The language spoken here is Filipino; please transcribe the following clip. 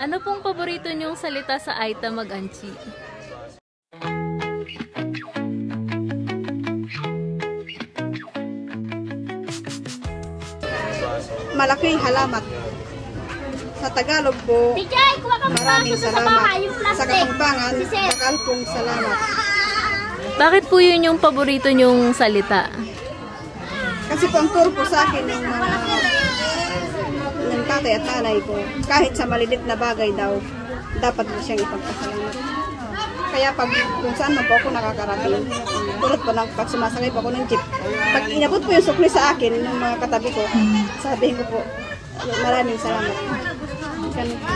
Ano pong paborito niyong salita sa Aita Mag-Anchi? Malaking halamat. Sa Tagalog po, maraming salamat. Sa Kapampangan, bakal pong salamat. Bakit po yun yung paborito niyong salita? Kasi po ang turo po sa akin ng mga ng tatay at nanay ko, kahit sa malilit na bagay daw, dapat mo siyang ipagpasalamat. Kaya pag kung saan man po ako nakakarating, tulad po ng pag sumasakay po ako ng jeep, pag inabot po yung sukli sa akin ng mga katabi ko, sabihin ko po, maraming salamat. Ganun po.